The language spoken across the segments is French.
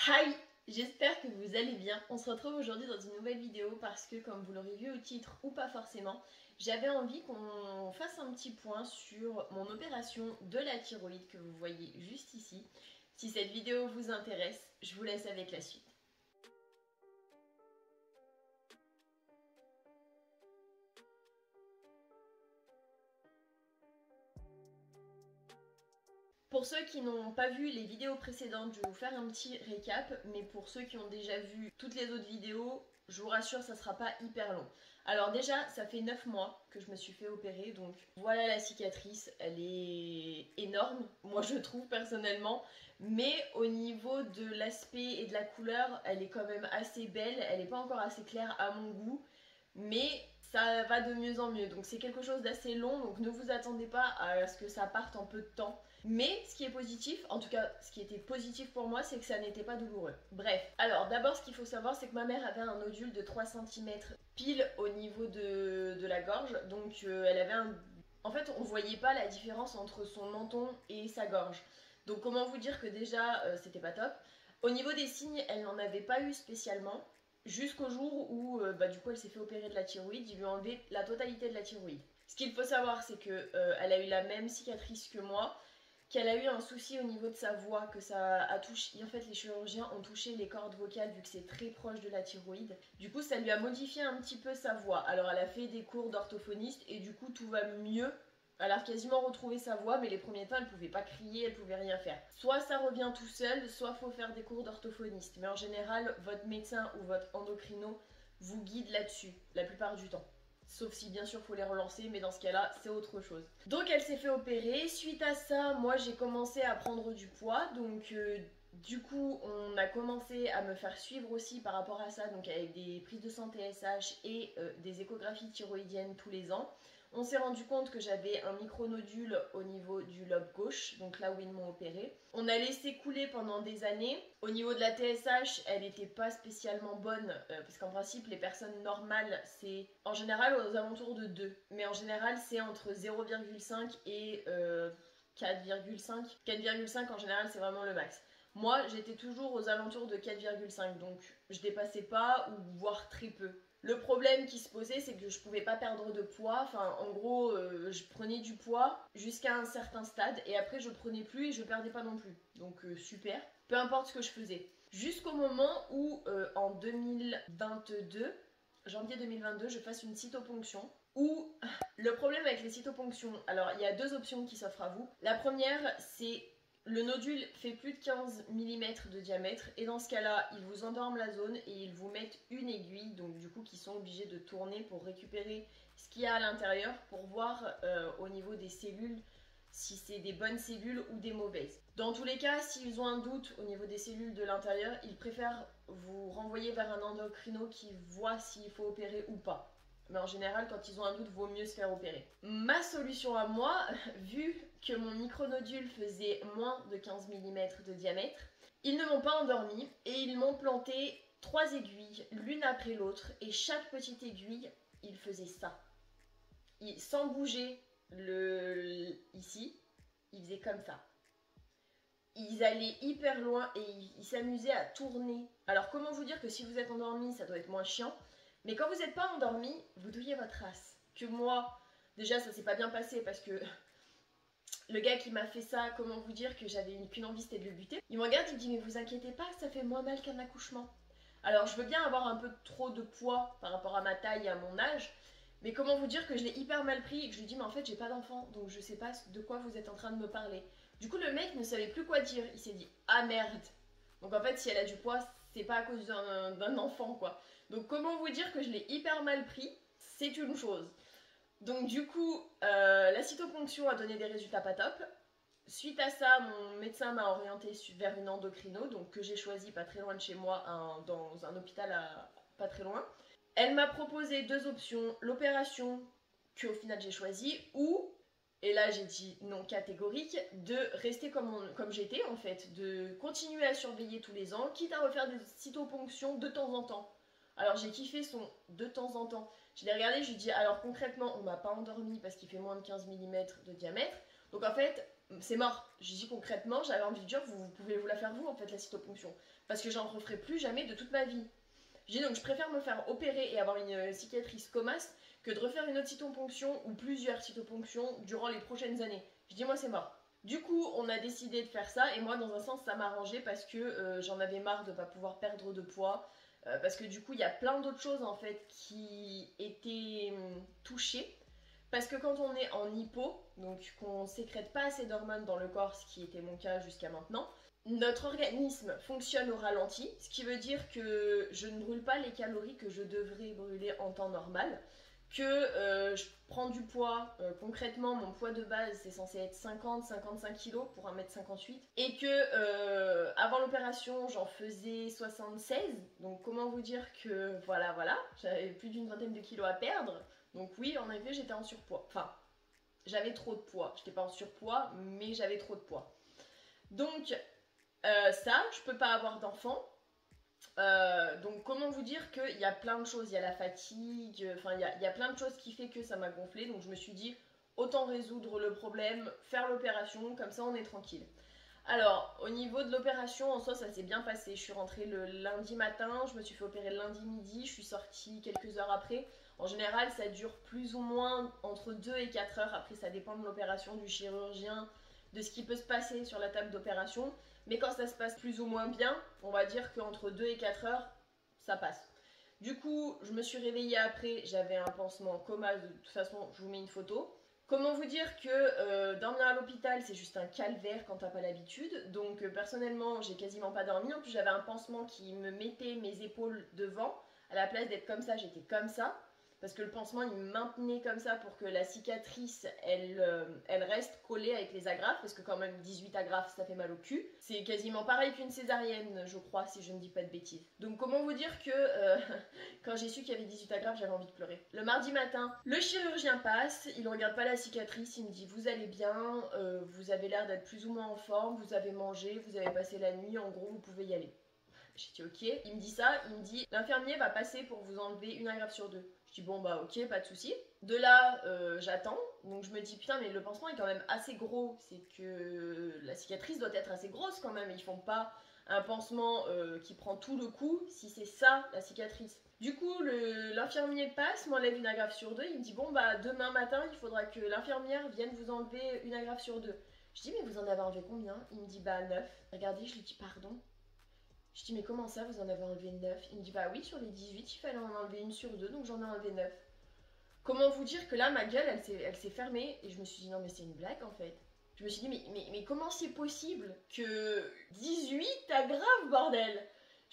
Hi, j'espère que vous allez bien. On se retrouve aujourd'hui dans une nouvelle vidéo parce que, comme vous l'aurez vu au titre ou pas forcément, j'avais envie qu'on fasse un petit point sur mon opération de la thyroïde que vous voyez juste ici. Si cette vidéo vous intéresse, je vous laisse avec la suite. Pour ceux qui n'ont pas vu les vidéos précédentes, je vais vous faire un petit récap, mais pour ceux qui ont déjà vu toutes les autres vidéos, je vous rassure, ça sera pas hyper long. Alors déjà, ça fait 9 mois que je me suis fait opérer, donc voilà la cicatrice, elle est énorme, moi je trouve personnellement, mais au niveau de l'aspect et de la couleur, elle est quand même assez belle, elle n'est pas encore assez claire à mon goût, mais ça va de mieux en mieux, donc c'est quelque chose d'assez long, donc ne vous attendez pas à ce que ça parte en peu de temps. Mais ce qui est positif, en tout cas ce qui était positif pour moi, c'est que ça n'était pas douloureux. Bref, alors d'abord ce qu'il faut savoir, c'est que ma mère avait un nodule de 3 cm pile au niveau de la gorge, donc elle avait un... En fait, on voyait pas la différence entre son menton et sa gorge. Donc comment vous dire que déjà, c'était pas top. Au niveau des signes, elle n'en avait pas eu spécialement, jusqu'au jour où du coup elle s'est fait opérer de la thyroïde, ils lui ont enlevé la totalité de la thyroïde. Ce qu'il faut savoir, c'est que elle a eu la même cicatrice que moi, qu'elle a eu un souci au niveau de sa voix, que ça a touché. En fait, les chirurgiens ont touché les cordes vocales vu que c'est très proche de la thyroïde. Du coup, ça lui a modifié un petit peu sa voix. Alors, elle a fait des cours d'orthophoniste et du coup, tout va mieux. Elle a quasiment retrouvé sa voix, mais les premiers temps, elle pouvait pas crier, elle pouvait rien faire. Soit ça revient tout seul, soit faut faire des cours d'orthophoniste. Mais en général, votre médecin ou votre endocrino vous guide là-dessus, la plupart du temps. Sauf si bien sûr faut les relancer, mais dans ce cas-là, c'est autre chose. Donc elle s'est fait opérer. Suite à ça, moi j'ai commencé à prendre du poids. Donc du coup, on a commencé à me faire suivre aussi par rapport à ça, donc avec des prises de sang TSH et des échographies thyroïdiennes tous les ans. On s'est rendu compte que j'avais un micronodule au niveau du lobe gauche, donc là où ils m'ont opéré. On a laissé couler pendant des années. Au niveau de la TSH, elle n'était pas spécialement bonne, parce qu'en principe, les personnes normales, c'est en général aux alentours de 2. Mais en général, c'est entre 0,5 et 4,5. 4,5 en général, c'est vraiment le max. Moi, j'étais toujours aux alentours de 4,5, donc je dépassais pas ou voire très peu. Le problème qui se posait, c'est que je pouvais pas perdre de poids. Enfin, en gros, je prenais du poids jusqu'à un certain stade et après je prenais plus et je perdais pas non plus. Donc super. Peu importe ce que je faisais. Jusqu'au moment où, en 2022, janvier 2022, je fasse une cytoponction. Où le problème avec les cytoponctions, alors il y a deux options qui s'offrent à vous. La première, c'est le nodule fait plus de 15 mm de diamètre et dans ce cas-là, ils vous endorment la zone et ils vous mettent une aiguille, donc du coup qui sont obligés de tourner pour récupérer ce qu'il y a à l'intérieur pour voir au niveau des cellules si c'est des bonnes cellules ou des mauvaises. Dans tous les cas, s'ils ont un doute au niveau des cellules de l'intérieur, ils préfèrent vous renvoyer vers un endocrino qui voit s'il faut opérer ou pas. Mais en général, quand ils ont un doute, vaut mieux se faire opérer. Ma solution à moi, vu que mon micronodule faisait moins de 15 mm de diamètre, ils ne m'ont pas endormi et ils m'ont planté 3 aiguilles, l'une après l'autre, et chaque petite aiguille, il faisait ça. Sans bouger ici, ils faisaient comme ça. Ils allaient hyper loin et ils s'amusaient à tourner. Alors comment vous dire que si vous êtes endormi, ça doit être moins chiant. Mais quand vous n'êtes pas endormi, vous douillez votre race. Que moi, déjà ça s'est pas bien passé parce que le gars qui m'a fait ça, comment vous dire que j'avais qu'une envie, c'était de le buter. Il me regarde, il me dit mais vous inquiétez pas, ça fait moins mal qu'un accouchement. Alors je veux bien avoir un peu trop de poids par rapport à ma taille et à mon âge, mais comment vous dire que je l'ai hyper mal pris et que je lui dis mais en fait j'ai pas d'enfant, donc je sais pas de quoi vous êtes en train de me parler. Du coup le mec ne savait plus quoi dire, il s'est dit ah merde. Donc en fait si elle a du poids, c'est pas à cause d'un enfant quoi. Donc comment vous dire que je l'ai hyper mal pris, c'est une chose. Donc du coup, la cytoponction a donné des résultats pas top. Suite à ça, mon médecin m'a orienté vers une endocrino, donc que j'ai choisi pas très loin de chez moi, dans un hôpital pas très loin. Elle m'a proposé deux options, l'opération que au final j'ai choisie, ou, et là j'ai dit non catégorique, de rester comme j'étais en fait, de continuer à surveiller tous les ans, quitte à refaire des cytoponctions de temps en temps. Alors j'ai kiffé son de temps en temps. Je l'ai regardé, je lui ai dit alors concrètement on m'a pas endormi parce qu'il fait moins de 15 mm de diamètre. Donc en fait c'est mort. Je dis concrètement, j'avais envie de dire, vous pouvez vous la faire vous en fait la cytoponction. Parce que j'en referai plus jamais de toute ma vie. Je dis donc je préfère me faire opérer et avoir une cicatrice comasse que de refaire une autre cytoponction ou plusieurs cytoponctions durant les prochaines années. Je dis moi c'est mort. Du coup on a décidé de faire ça et moi dans un sens ça m'arrangeait parce que j'en avais marre de ne pas pouvoir perdre de poids. Parce que du coup il y a plein d'autres choses en fait qui étaient touchées. Parce que quand on est en hypo, donc qu'on sécrète pas assez d'hormones dans le corps, ce qui était mon cas jusqu'à maintenant, notre organisme fonctionne au ralenti, ce qui veut dire que je ne brûle pas les calories que je devrais brûler en temps normal, que je prends du poids, concrètement mon poids de base c'est censé être 50-55 kg pour 1m58, et que avant l'opération j'en faisais 76, donc comment vous dire que voilà, j'avais plus d'une vingtaine de kilos à perdre, donc oui en effet j'étais en surpoids, enfin j'avais trop de poids, j'étais pas en surpoids mais j'avais trop de poids. Donc ça, je peux pas avoir d'enfant. Donc comment vous dire qu'il y a plein de choses, il y a la fatigue, enfin il y a plein de choses qui fait que ça m'a gonflé, donc je me suis dit autant résoudre le problème, faire l'opération, comme ça on est tranquille. Alors au niveau de l'opération en soi ça s'est bien passé, je suis rentrée le lundi matin, je me suis fait opérer le lundi midi, je suis sortie quelques heures après. En général ça dure plus ou moins entre 2 et 4 heures, après ça dépend de l'opération, du chirurgien, de ce qui peut se passer sur la table d'opération. Mais quand ça se passe plus ou moins bien, on va dire qu'entre 2 et 4 heures, ça passe. Du coup, je me suis réveillée après, j'avais un pansement coma, de toute façon, je vous mets une photo. Comment vous dire que dormir à l'hôpital, c'est juste un calvaire quand t'as pas l'habitude. Donc personnellement, j'ai quasiment pas dormi. En plus, j'avais un pansement qui me mettait mes épaules devant. À la place d'être comme ça, j'étais comme ça. Parce que le pansement, il me maintenait comme ça pour que la cicatrice, elle reste collée avec les agrafes. Parce que quand même, 18 agrafes, ça fait mal au cul. C'est quasiment pareil qu'une césarienne, je crois, si je ne dis pas de bêtises. Donc comment vous dire que quand j'ai su qu'il y avait 18 agrafes, j'avais envie de pleurer. Le mardi matin, le chirurgien passe, il regarde pas la cicatrice, il me dit vous allez bien, vous avez l'air d'être plus ou moins en forme, vous avez mangé, vous avez passé la nuit, en gros vous pouvez y aller. J'ai dit ok, il me dit ça, il me dit l'infirmier va passer pour vous enlever une agrafe sur deux. Je dis bon bah ok, pas de souci. De là, j'attends, donc je me dis putain mais le pansement est quand même assez gros, c'est que la cicatrice doit être assez grosse quand même, ils font pas un pansement qui prend tout le coup si c'est ça la cicatrice. Du coup l'infirmier passe, m'enlève une agrafe sur deux, il me dit bon bah demain matin il faudra que l'infirmière vienne vous enlever une agrafe sur deux. Je dis mais vous en avez enlevé combien? Il me dit bah 9. Regardez, je lui dis pardon. Je dis mais comment ça vous en avez enlevé 9? Il me dit bah oui sur les 18 il fallait en enlever une sur deux donc j'en ai enlevé 9. Comment vous dire que là ma gueule elle s'est fermée et je me suis dit non mais c'est une blague en fait. Je me suis dit mais comment c'est possible que 18 agrafes bordel?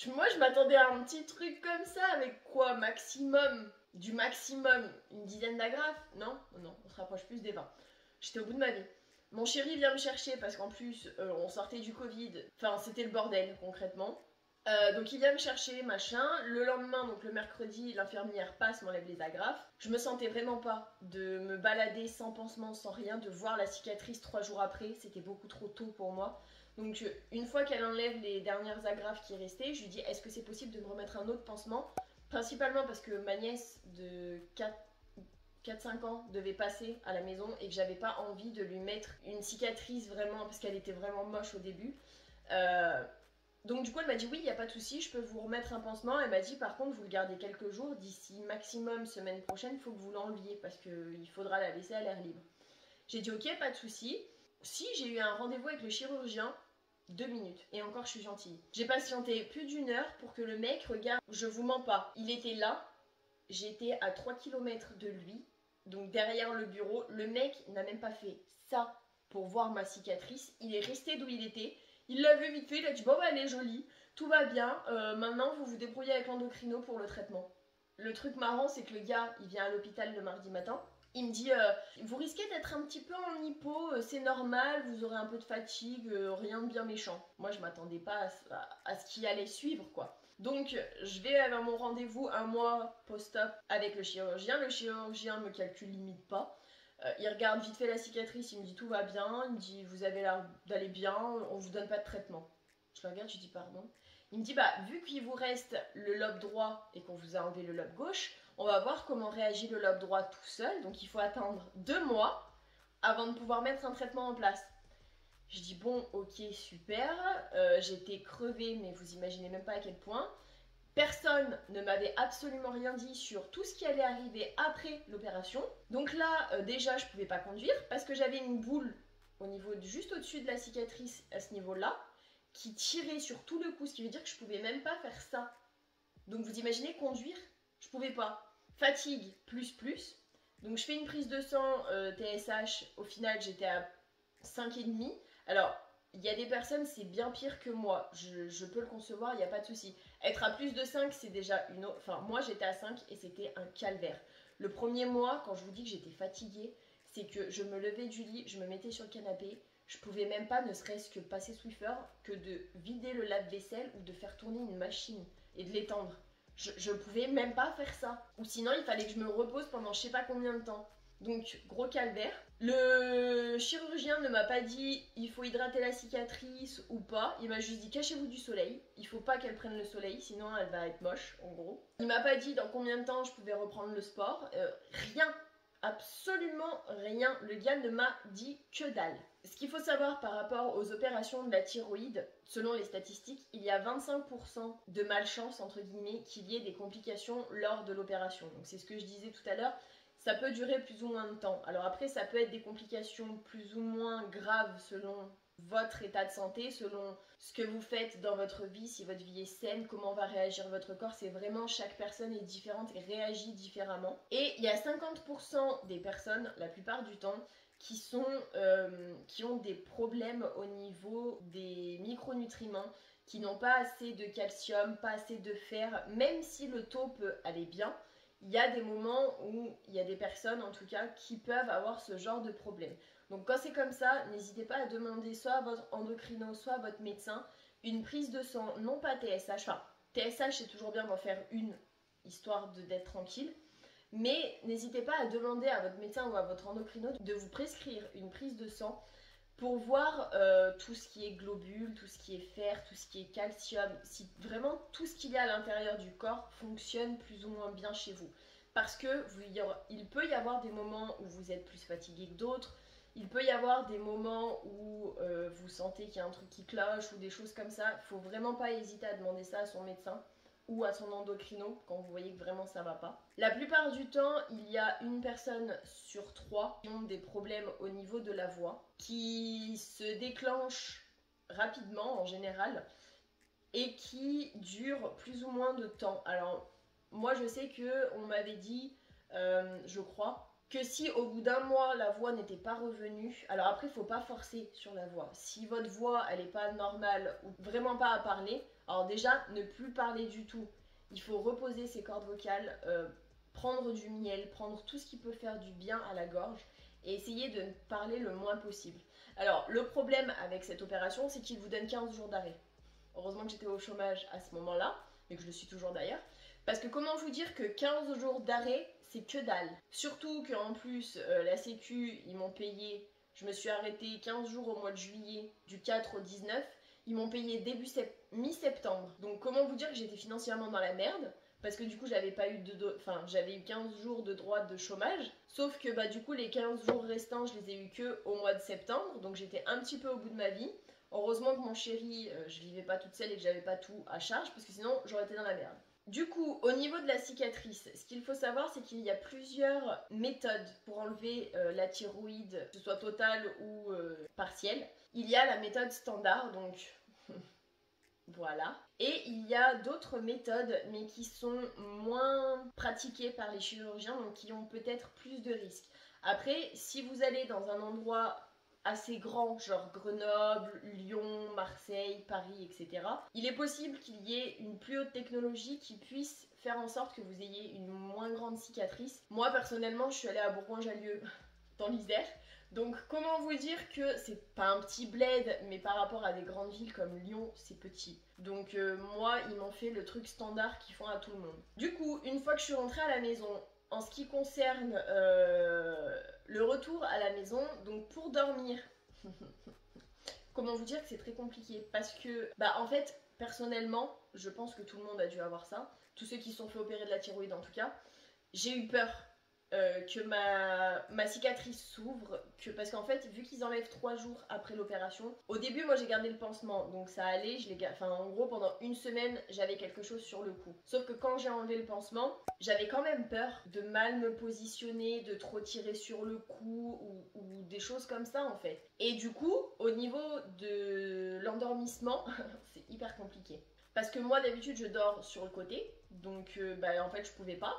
Moi je m'attendais à un petit truc comme ça avec quoi maximum, du maximum une dizaine d'agrafes? Non, on se rapproche plus des 20. J'étais au bout de ma vie. Mon chéri vient me chercher parce qu'en plus on sortait du Covid, enfin c'était le bordel concrètement. Donc il vient me chercher, machin. Le lendemain, donc le mercredi, l'infirmière passe, m'enlève les agrafes. Je me sentais vraiment pas de me balader sans pansement, sans rien, de voir la cicatrice 3 jours après. C'était beaucoup trop tôt pour moi. Donc une fois qu'elle enlève les dernières agrafes qui restaient, je lui dis est-ce que c'est possible de me remettre un autre pansement? Principalement parce que ma nièce de 4-5 ans devait passer à la maison et que j'avais pas envie de lui mettre une cicatrice vraiment, parce qu'elle était vraiment moche au début. Donc du coup elle m'a dit oui il n'y a pas de souci, je peux vous remettre un pansement. Elle m'a dit par contre vous le gardez quelques jours, d'ici maximum semaine prochaine il faut que vous l'enleviez parce qu'il faudra la laisser à l'air libre. J'ai dit ok pas de souci. Si j'ai eu un rendez-vous avec le chirurgien, 2 minutes et encore je suis gentille. J'ai patienté plus d'une heure pour que le mec regarde, je vous mens pas, il était là, j'étais à 3 km de lui, donc derrière le bureau, le mec n'a même pas fait ça pour voir ma cicatrice, il est resté d'où il était. Il l'a vu vite fait, il a dit bon bah elle est jolie, tout va bien, maintenant vous vous débrouillez avec l'endocrino pour le traitement. Le truc marrant c'est que le gars il vient à l'hôpital le mardi matin, il me dit vous risquez d'être un petit peu en hypo, c'est normal, vous aurez un peu de fatigue, rien de bien méchant. Moi je m'attendais pas à ce qui allait suivre quoi. Donc je vais à mon rendez-vous un mois post-op avec le chirurgien me calcule limite pas. Il regarde vite fait la cicatrice, il me dit tout va bien, il me dit vous avez l'air d'aller bien, on vous donne pas de traitement. Je le regarde, je dis pardon. Il me dit bah vu qu'il vous reste le lobe droit et qu'on vous a enlevé le lobe gauche, on va voir comment réagit le lobe droit tout seul, donc il faut attendre 2 mois avant de pouvoir mettre un traitement en place. Je dis bon, ok, super. J'étais crevée, mais vous imaginez même pas à quel point. Personne ne m'avait absolument rien dit sur tout ce qui allait arriver après l'opération. Donc là, déjà, je pouvais pas conduire parce que j'avais une boule au niveau juste au-dessus de la cicatrice à ce niveau-là qui tirait sur tout le cou, ce qui veut dire que je pouvais même pas faire ça. Donc vous imaginez conduire, je pouvais pas. Fatigue plus. Donc je fais une prise de sang TSH, au final j'étais à 5,5. Alors il y a des personnes, c'est bien pire que moi, je peux le concevoir, il n'y a pas de souci. Être à plus de 5, c'est déjà une autre... Enfin, moi j'étais à 5 et c'était un calvaire. Le premier mois, quand je vous dis que j'étais fatiguée, c'est que je me levais du lit, je me mettais sur le canapé, je pouvais même pas, ne serait-ce que passer Swiffer, que de vider le lave-vaisselle ou de faire tourner une machine et de l'étendre. Je pouvais même pas faire ça. Ou sinon, il fallait que je me repose pendant je sais pas combien de temps. Donc, gros calvaire. Le chirurgien ne m'a pas dit il faut hydrater la cicatrice ou pas. Il m'a juste dit cachez-vous du soleil. Il faut pas qu'elle prenne le soleil, sinon elle va être moche, en gros. Il m'a pas dit dans combien de temps je pouvais reprendre le sport. Rien. Absolument rien. Le gars ne m'a dit que dalle. Ce qu'il faut savoir par rapport aux opérations de la thyroïde, selon les statistiques, il y a 25% de malchance, entre guillemets, qu'il y ait des complications lors de l'opération. Donc c'est ce que je disais tout à l'heure. Ça peut durer plus ou moins de temps. Alors après, ça peut être des complications plus ou moins graves selon votre état de santé, selon ce que vous faites dans votre vie, si votre vie est saine, comment va réagir votre corps. C'est vraiment, chaque personne est différente et réagit différemment. Et il y a 50% des personnes, la plupart du temps, qui ont des problèmes au niveau des micronutriments, qui n'ont pas assez de calcium, pas assez de fer, même si le taux peut aller bien. Il y a des moments où il y a des personnes, en tout cas, qui peuvent avoir ce genre de problème. Donc quand c'est comme ça, n'hésitez pas à demander soit à votre endocrino, soit à votre médecin, une prise de sang, non pas TSH. Enfin, TSH, c'est toujours bien d'en faire une, histoire d'être tranquille. Mais n'hésitez pas à demander à votre médecin ou à votre endocrino de vous prescrire une prise de sang pour voir tout ce qui est globules, tout ce qui est fer, tout ce qui est calcium, si vraiment tout ce qu'il y a à l'intérieur du corps fonctionne plus ou moins bien chez vous. Parce que il peut y avoir des moments où vous êtes plus fatigué que d'autres, il peut y avoir des moments où vous sentez qu'il y a un truc qui cloche ou des choses comme ça. Il ne faut vraiment pas hésiter à demander ça à son médecin ou à son endocrino quand vous voyez que vraiment ça va pas. La plupart du temps, il y a une personne sur 3 qui ont des problèmes au niveau de la voix, qui se déclenchent rapidement en général et qui durent plus ou moins de temps. Alors moi je sais que on m'avait dit, je crois, que si au bout d'un mois la voix n'était pas revenue, alors après il faut pas forcer sur la voix. Si votre voix elle est pas normale ou vraiment pas à parler, alors déjà ne plus parler du tout. Il faut reposer ses cordes vocales, prendre du miel, prendre tout ce qui peut faire du bien à la gorge et essayer de parler le moins possible. Alors le problème avec cette opération, c'est qu'il vous donne 15 jours d'arrêt. Heureusement que j'étais au chômage à ce moment-là, et que je le suis toujours d'ailleurs. Parce que comment vous dire que 15 jours d'arrêt, c'est que dalle. Surtout qu'en plus, la sécu, ils m'ont payé, je me suis arrêtée 15 jours au mois de juillet, du 4 au 19, ils m'ont payé mi-septembre. Donc comment vous dire que j'étais financièrement dans la merde, parce que du coup j'avais pas eu j'avais eu 15 jours de droit de chômage, sauf que bah du coup les 15 jours restants, je les ai eu que au mois de septembre, donc j'étais un petit peu au bout de ma vie. Heureusement que mon chéri, je vivais pas toute seule et que j'avais pas tout à charge, parce que sinon j'aurais été dans la merde. Du coup, au niveau de la cicatrice, ce qu'il faut savoir, c'est qu'il y a plusieurs méthodes pour enlever la thyroïde, que ce soit totale ou partielle. Il y a la méthode standard, donc voilà. Et il y a d'autres méthodes, mais qui sont moins pratiquées par les chirurgiens, donc qui ont peut-être plus de risques. Après, si vous allez dans un endroit assez grand, genre Grenoble, Lyon, Marseille, Paris, etc., il est possible qu'il y ait une plus haute technologie qui puisse faire en sorte que vous ayez une moins grande cicatrice. Moi, personnellement, je suis allée à Bourgoin-Jallieu dans l'Isère. Donc comment vous dire que c'est pas un petit bled, mais par rapport à des grandes villes comme Lyon, c'est petit. Donc moi, ils m'ont fait le truc standard qu'ils font à tout le monde. Du coup, une fois que je suis rentrée à la maison, en ce qui concerne le retour à la maison, donc pour dormir, comment vous dire que c'est très compliqué, parce que, bah en fait, personnellement, je pense que tout le monde a dû avoir ça, tous ceux qui se sont fait opérer de la thyroïde en tout cas, j'ai eu peur que ma cicatrice s'ouvre, parce qu'en fait, vu qu'ils enlèvent 3 jours après l'opération, au début, moi j'ai gardé le pansement, donc ça allait, enfin en gros, pendant une semaine, j'avais quelque chose sur le cou. Sauf que quand j'ai enlevé le pansement, j'avais quand même peur de mal me positionner, de trop tirer sur le cou ou des choses comme ça en fait. Et du coup, au niveau de l'endormissement, c'est hyper compliqué. Parce que moi d'habitude je dors sur le côté, donc en fait je pouvais pas.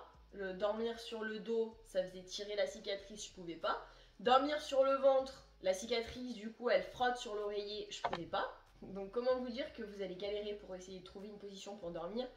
Dormir sur le dos, ça faisait tirer la cicatrice, je pouvais pas. Dormir sur le ventre, la cicatrice du coup elle frotte sur l'oreiller, je pouvais pas. Donc comment vous dire que vous allez galérer pour essayer de trouver une position pour dormir,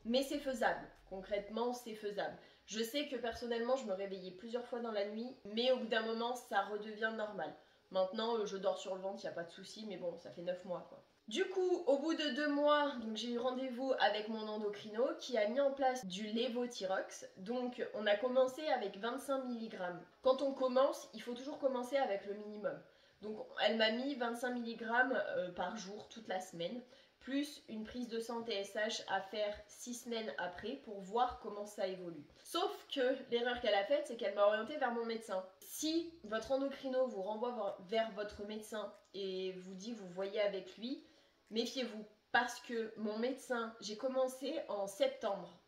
mais c'est faisable, concrètement c'est faisable. Je sais que personnellement je me réveillais plusieurs fois dans la nuit, mais au bout d'un moment ça redevient normal. Maintenant je dors sur le ventre, il n'y a pas de souci, mais bon ça fait 9 mois quoi. Du coup, au bout de 2 mois, donc j'ai eu rendez-vous avec mon endocrino qui a mis en place du lévothyrox. Donc on a commencé avec 25 mg. Quand on commence, il faut toujours commencer avec le minimum. Donc elle m'a mis 25 mg par jour toute la semaine, plus une prise de sang TSH à faire 6 semaines après pour voir comment ça évolue. Sauf que l'erreur qu'elle a faite, c'est qu'elle m'a orientée vers mon médecin. Si votre endocrino vous renvoie vers votre médecin et vous dit vous voyez avec lui, méfiez-vous, parce que mon médecin, j'ai commencé en septembre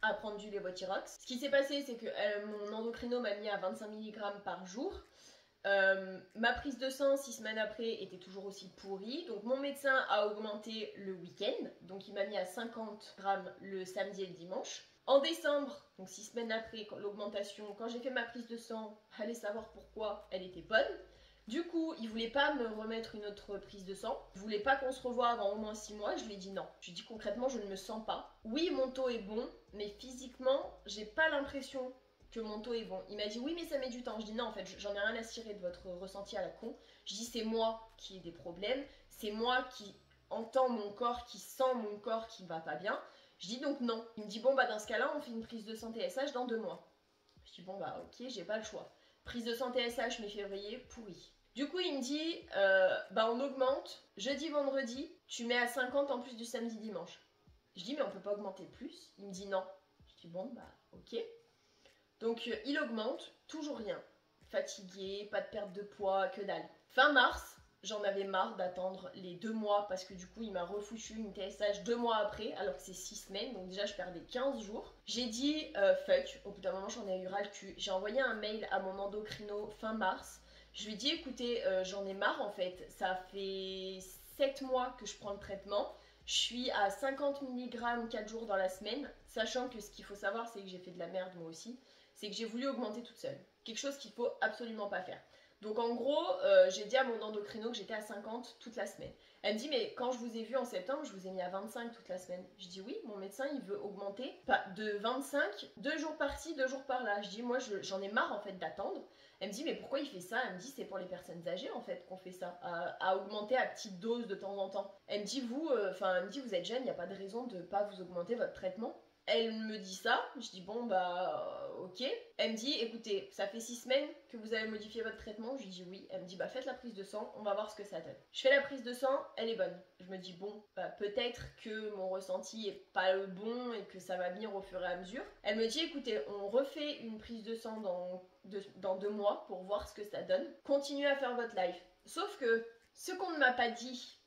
à prendre du lévothyrox. Ce qui s'est passé, c'est que mon endocrino m'a mis à 25 mg par jour. Ma prise de sang 6 semaines après était toujours aussi pourrie, donc mon médecin a augmenté le week-end, donc il m'a mis à 50 grammes le samedi et le dimanche. En décembre, donc 6 semaines après l'augmentation, quand j'ai fait ma prise de sang, allez savoir pourquoi, elle était bonne. Du coup, il voulait pas me remettre une autre prise de sang. Il voulait pas qu'on se revoie avant au moins 6 mois. Je lui ai dit non. Je lui ai dit concrètement, je ne me sens pas. Oui, mon taux est bon, mais physiquement, j'ai pas l'impression que mon taux est bon. Il m'a dit oui, mais ça met du temps. Je dis non, en fait, j'en ai rien à cirer de votre ressenti à la con. Je dis c'est moi qui ai des problèmes. C'est moi qui entends mon corps, qui sent mon corps qui va pas bien. Je dis donc non. Il me dit bon, bah dans ce cas-là, on fait une prise de sang TSH dans 2 mois. Je dis bon, bah ok, j'ai pas le choix. Prise de sang TSH mi-février, pourri. Du coup, il me dit, on augmente, jeudi, vendredi, tu mets à 50 en plus du samedi, dimanche. Je dis, mais on peut pas augmenter plus. Il me dit non. Je dis, bon, bah, ok. Donc, il augmente, toujours rien. Fatigué, pas de perte de poids, que dalle. Fin mars, j'en avais marre d'attendre les 2 mois parce que du coup, il m'a refoutu une TSH 2 mois après, alors que c'est 6 semaines, donc déjà, je perdais 15 jours. J'ai dit, fuck, au bout d'un moment, j'en ai eu ras le cul. J'ai envoyé un mail à mon endocrino fin mars. Je lui ai dit, écoutez, j'en ai marre en fait, ça fait 7 mois que je prends le traitement, je suis à 50 mg 4 jours dans la semaine, sachant que ce qu'il faut savoir, c'est que j'ai fait de la merde moi aussi, c'est que j'ai voulu augmenter toute seule. Quelque chose qu'il faut absolument pas faire. Donc en gros, j'ai dit à mon endocrino que j'étais à 50 toute la semaine. Elle me dit, mais quand je vous ai vu en septembre, je vous ai mis à 25 toute la semaine. Je dis oui, mon médecin il veut augmenter de 25, 2 jours par-ci, 2 jours par-là. Je dis moi j'en ai marre en fait d'attendre. Elle me dit mais pourquoi il fait ça? Elle me dit c'est pour les personnes âgées en fait qu'on fait ça, à augmenter à petite dose de temps en temps. Elle me dit vous êtes jeune, il n'y a pas de raison de ne pas vous augmenter votre traitement. Elle me dit ça, je dis bon bah ok. Elle me dit écoutez, ça fait 6 semaines que vous avez modifié votre traitement, je lui dis oui. Elle me dit bah faites la prise de sang, on va voir ce que ça donne. Je fais la prise de sang, elle est bonne. Je me dis bon, bah peut-être que mon ressenti est pas le bon et que ça va venir au fur et à mesure. Elle me dit écoutez, on refait une prise de sang dans 2 mois pour voir ce que ça donne. Continuez à faire votre life. Sauf que ce qu'on ne m'a pas dit,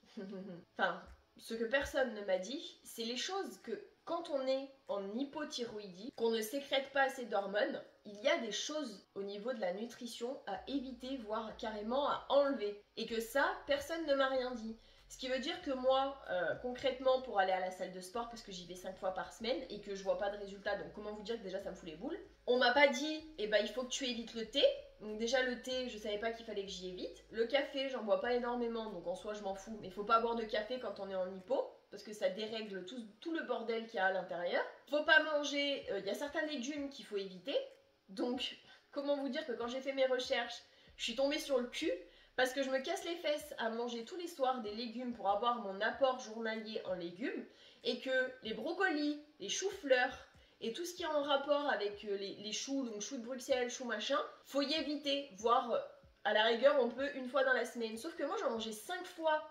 enfin ce que personne ne m'a dit, c'est les choses que quand on est en hypothyroïdie, qu'on ne sécrète pas assez d'hormones, il y a des choses au niveau de la nutrition à éviter, voire carrément à enlever. Et que ça, personne ne m'a rien dit. Ce qui veut dire que moi, concrètement, pour aller à la salle de sport, parce que j'y vais 5 fois par semaine et que je vois pas de résultat, donc comment vous dire que déjà ça me fout les boules, on m'a pas dit, il faut que tu évites le thé. Donc déjà le thé, je savais pas qu'il fallait que j'y évite. Le café, j'en bois pas énormément, donc en soi je m'en fous, mais il faut pas boire de café quand on est en hypo, parce que ça dérègle tout le bordel qu'il y a à l'intérieur. Faut pas manger, il y a certains légumes qu'il faut éviter. Donc, comment vous dire que quand j'ai fait mes recherches, je suis tombée sur le cul, parce que je me casse les fesses à manger tous les soirs des légumes pour avoir mon apport journalier en légumes, et que les brocolis, les choux-fleurs, et tout ce qui est en rapport avec les choux, donc choux de Bruxelles, choux machin, faut y éviter, voire à la rigueur on peut une fois dans la semaine. Sauf que moi j'en mangeais 5 fois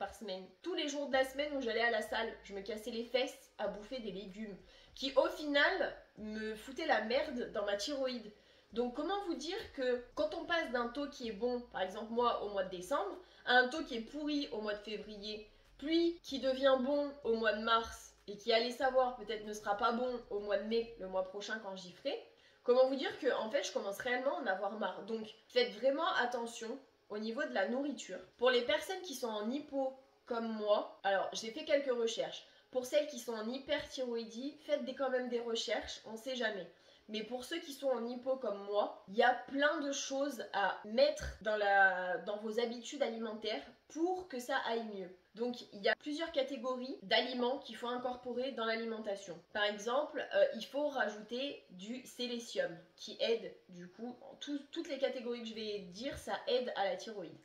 par semaine. Tous les jours de la semaine où j'allais à la salle, je me cassais les fesses à bouffer des légumes qui au final me foutaient la merde dans ma thyroïde. Donc comment vous dire que quand on passe d'un taux qui est bon, par exemple moi au mois de décembre, à un taux qui est pourri au mois de février, puis qui devient bon au mois de mars et qui, allez savoir, peut-être ne sera pas bon au mois de mai, le mois prochain quand j'y ferai, comment vous dire que en fait je commence réellement à en avoir marre. Donc faites vraiment attention au niveau de la nourriture. Pour les personnes qui sont en hypo comme moi, alors j'ai fait quelques recherches. Pour celles qui sont en hyperthyroïdie, faites quand même des recherches, on sait jamais. Mais pour ceux qui sont en hypo comme moi, il y a plein de choses à mettre dans vos habitudes alimentaires pour que ça aille mieux. Donc il y a plusieurs catégories d'aliments qu'il faut incorporer dans l'alimentation. Par exemple, il faut rajouter du sélénium qui aide, du coup, toutes les catégories que je vais dire, ça aide à la thyroïde.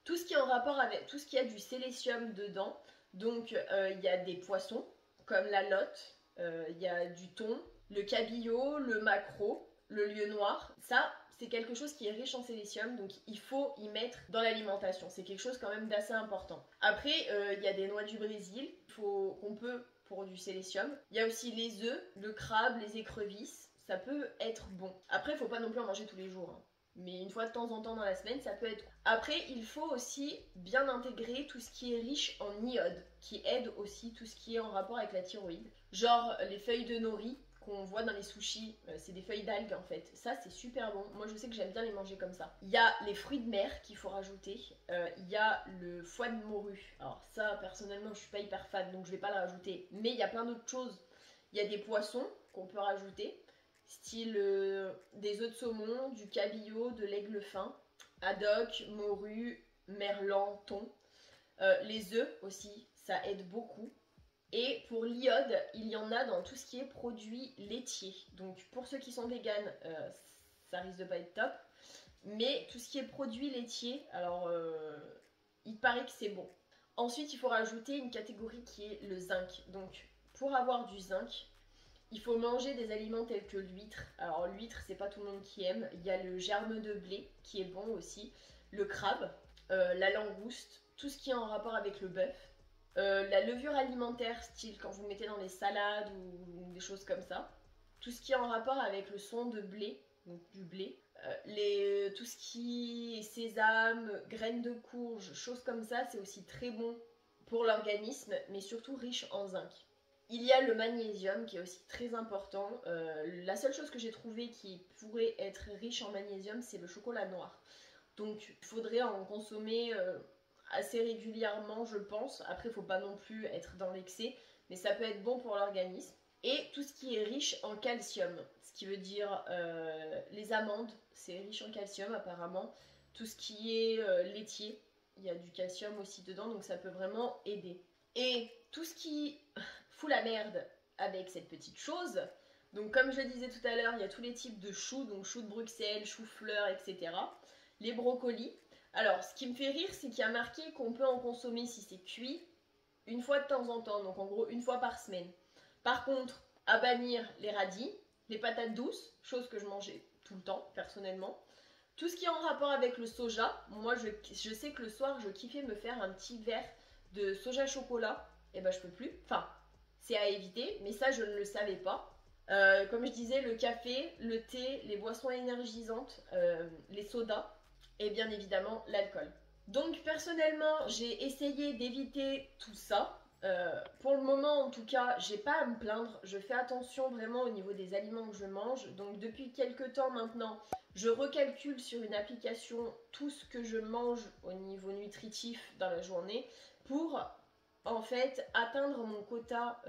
Tout ce qui est en rapport avec tout ce qui a du sélénium dedans, donc il y a des poissons comme la lotte, il y a du thon, le cabillaud, le maquereau, le lieu noir. Ça, c'est quelque chose qui est riche en sélénium, donc il faut y mettre dans l'alimentation. C'est quelque chose quand même d'assez important. Après, il y a des noix du Brésil qu'on peut pour du sélénium. Il y a aussi les œufs, le crabe, les écrevisses. Ça peut être bon. Après, il ne faut pas non plus en manger tous les jours, hein. Mais une fois de temps en temps dans la semaine, ça peut être. Après, il faut aussi bien intégrer tout ce qui est riche en iode, qui aide aussi tout ce qui est en rapport avec la thyroïde. Genre les feuilles de nori qu'on voit dans les sushis, c'est des feuilles d'algues en fait. Ça, c'est super bon. Moi, je sais que j'aime bien les manger comme ça. Il y a les fruits de mer qu'il faut rajouter. Il y a le foie de morue. Alors ça, personnellement, je suis pas hyper fan, donc je vais pas le rajouter. Mais il y a plein d'autres choses. Il y a des poissons qu'on peut rajouter. Style des œufs de saumon, du cabillaud, de l'aigle fin, haddock, morue, merlan, thon. Les œufs aussi, ça aide beaucoup. Et pour l'iode, il y en a dans tout ce qui est produits laitiers. Donc pour ceux qui sont véganes, ça risque de pas être top. Mais tout ce qui est produits laitiers, alors il paraît que c'est bon. Ensuite, il faut rajouter une catégorie qui est le zinc. Donc pour avoir du zinc, il faut manger des aliments tels que l'huître. Alors l'huître, c'est pas tout le monde qui aime. Il y a le germe de blé qui est bon aussi. Le crabe, la langouste, tout ce qui est en rapport avec le bœuf. La levure alimentaire, style quand vous mettez dans les salades ou des choses comme ça. Tout ce qui est en rapport avec le son de blé, donc du blé. Tout ce qui est sésame, graines de courge, choses comme ça, c'est aussi très bon pour l'organisme, mais surtout riche en zinc. Il y a le magnésium qui est aussi très important. La seule chose que j'ai trouvée qui pourrait être riche en magnésium, c'est le chocolat noir. Donc il faudrait en consommer assez régulièrement, je pense. Après, il ne faut pas non plus être dans l'excès, mais ça peut être bon pour l'organisme. Et tout ce qui est riche en calcium, ce qui veut dire les amandes, c'est riche en calcium apparemment. Tout ce qui est laitier, il y a du calcium aussi dedans, donc ça peut vraiment aider. Et tout ce qui fout la merde avec cette petite chose, donc comme je le disais tout à l'heure, il y a tous les types de choux, donc choux de Bruxelles, choux-fleurs, etc. Les brocolis. Alors, ce qui me fait rire, c'est qu'il y a marqué qu'on peut en consommer si c'est cuit une fois de temps en temps, donc en gros une fois par semaine. Par contre, à bannir les radis, les patates douces, chose que je mangeais tout le temps, personnellement. Tout ce qui est en rapport avec le soja, moi je sais que le soir, je kiffais me faire un petit verre de soja chocolat, et ben je peux plus. Enfin, c'est à éviter, mais ça je ne le savais pas. Comme je disais, le café, le thé, les boissons énergisantes, les sodas, et bien évidemment l'alcool. Donc personnellement, j'ai essayé d'éviter tout ça. Pour le moment, en tout cas, j'ai pas à me plaindre. Je fais attention vraiment au niveau des aliments que je mange. Donc depuis quelques temps maintenant, je recalcule sur une application tout ce que je mange au niveau nutritif dans la journée pour en fait atteindre mon quota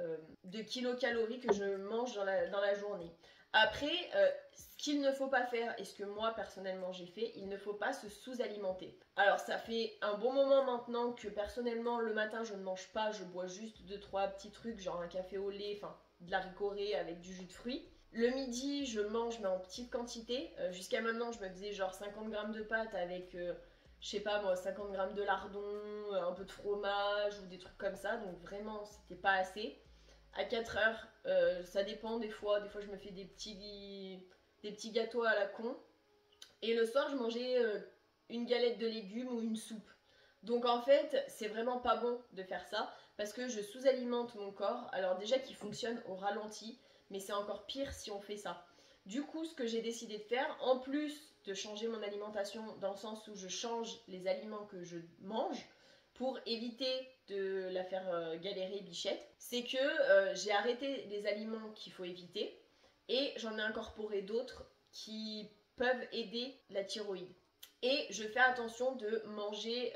de kilocalories que je mange dans la journée. Après, ce qu'il ne faut pas faire, et ce que moi personnellement j'ai fait, il ne faut pas se sous-alimenter. Alors ça fait un bon moment maintenant que personnellement le matin je ne mange pas, je bois juste 2-3 petits trucs, genre un café au lait, enfin de la ricorée avec du jus de fruits. Le midi je mange mais en petite quantité, jusqu'à maintenant je me faisais genre 50 grammes de pâtes avec, je sais pas moi, 50 grammes de lardon, un peu de fromage ou des trucs comme ça, donc vraiment c'était pas assez. À 4 heures, ça dépend des fois je me fais des petits gâteaux à la con. Et le soir je mangeais une galette de légumes ou une soupe. Donc en fait, c'est vraiment pas bon de faire ça parce que je sous-alimente mon corps. Alors déjà qu'il fonctionne au ralenti, mais c'est encore pire si on fait ça. Du coup, ce que j'ai décidé de faire, en plus de changer mon alimentation dans le sens où je change les aliments que je mange pour éviter de la faire galérer Bichette, c'est que j'ai arrêté les aliments qu'il faut éviter et j'en ai incorporé d'autres qui peuvent aider la thyroïde. Et je fais attention de manger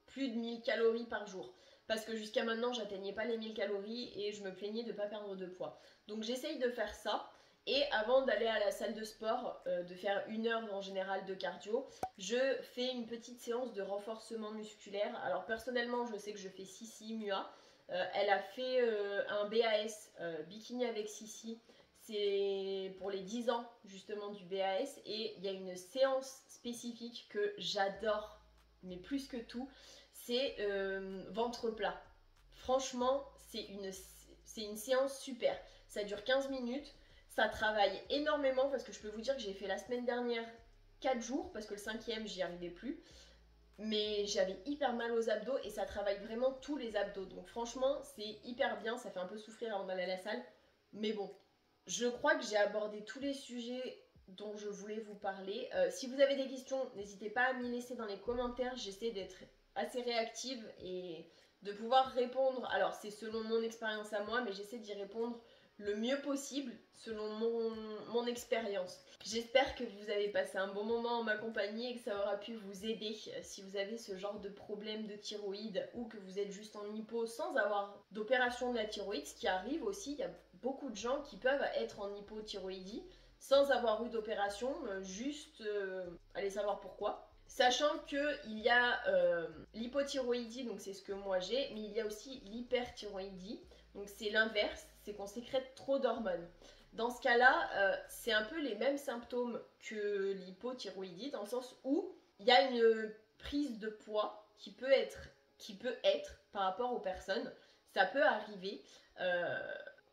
plus de 1000 calories par jour. Parce que jusqu'à maintenant, j'atteignais pas les 1000 calories et je me plaignais de ne pas perdre de poids. Donc j'essaye de faire ça. Et avant d'aller à la salle de sport, de faire 1 heure en général de cardio, je fais une petite séance de renforcement musculaire. Alors personnellement, je sais que je fais Sissi Mua. Elle a fait un BAS, bikini avec Sissi. C'est pour les 10 ans justement du BAS et il y a une séance spécifique que j'adore, mais plus que tout, c'est ventre plat. Franchement, c'est une séance super. Ça dure 15 minutes, ça travaille énormément parce que je peux vous dire que j'ai fait la semaine dernière 4 jours parce que le 5e, j'y arrivais plus. Mais j'avais hyper mal aux abdos et ça travaille vraiment tous les abdos. Donc franchement, c'est hyper bien, ça fait un peu souffrir avant d'aller à la salle. Mais bon, je crois que j'ai abordé tous les sujets dont je voulais vous parler. Si vous avez des questions, n'hésitez pas à m'y laisser dans les commentaires. J'essaie d'être assez réactive et de pouvoir répondre. Alors c'est selon mon expérience à moi, mais j'essaie d'y répondre le mieux possible selon mon expérience. J'espère que vous avez passé un bon moment en ma compagnie et que ça aura pu vous aider si vous avez ce genre de problème de thyroïde ou que vous êtes juste en hypo sans avoir d'opération de la thyroïde, ce qui arrive aussi. Il y a beaucoup de gens qui peuvent être en hypothyroïdie sans avoir eu d'opération, juste allez savoir pourquoi. Sachant qu'il y a l'hypothyroïdie, donc c'est ce que moi j'ai, mais il y a aussi l'hyperthyroïdie, donc c'est l'inverse, c'est qu'on sécrète trop d'hormones. Dans ce cas-là, c'est un peu les mêmes symptômes que l'hypothyroïdie, dans le sens où il y a une prise de poids qui peut être par rapport aux personnes. Ça peut arriver.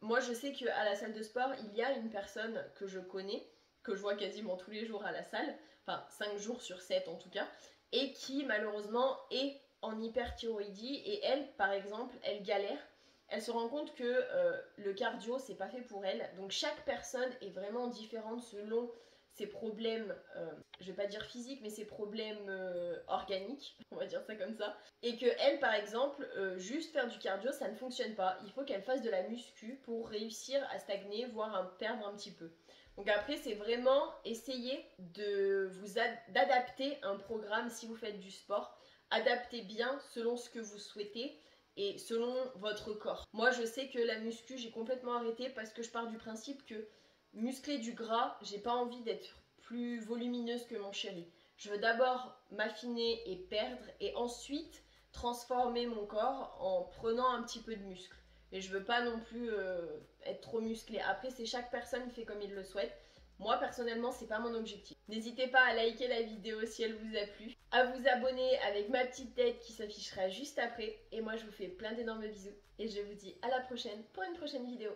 Moi, je sais qu'à la salle de sport, il y a une personne que je connais, que je vois quasiment tous les jours à la salle, enfin 5 jours sur 7 en tout cas, et qui malheureusement est en hyperthyroïdie. Et elle, par exemple, elle galère. Elle se rend compte que le cardio, c'est pas fait pour elle. Donc chaque personne est vraiment différente selon ses problèmes, je vais pas dire physiques, mais ses problèmes organiques, on va dire ça comme ça. Et que elle, par exemple, juste faire du cardio, ça ne fonctionne pas. Il faut qu'elle fasse de la muscu pour réussir à stagner, voire perdre un petit peu. Donc après, c'est vraiment essayer d'adapter un programme si vous faites du sport. Adaptez bien selon ce que vous souhaitez et selon votre corps. Moi, je sais que la muscu, j'ai complètement arrêté parce que je pars du principe que muscler du gras, j'ai pas envie d'être plus volumineuse que mon chéri. Je veux d'abord m'affiner et perdre et ensuite transformer mon corps en prenant un petit peu de muscle. Et je veux pas non plus être trop musclée. Après, c'est chaque personne qui fait comme il le souhaite. Moi, personnellement, c'est pas mon objectif. N'hésitez pas à liker la vidéo si elle vous a plu, à vous abonner avec ma petite tête qui s'affichera juste après. Et moi, je vous fais plein d'énormes bisous. Et je vous dis à la prochaine pour une prochaine vidéo.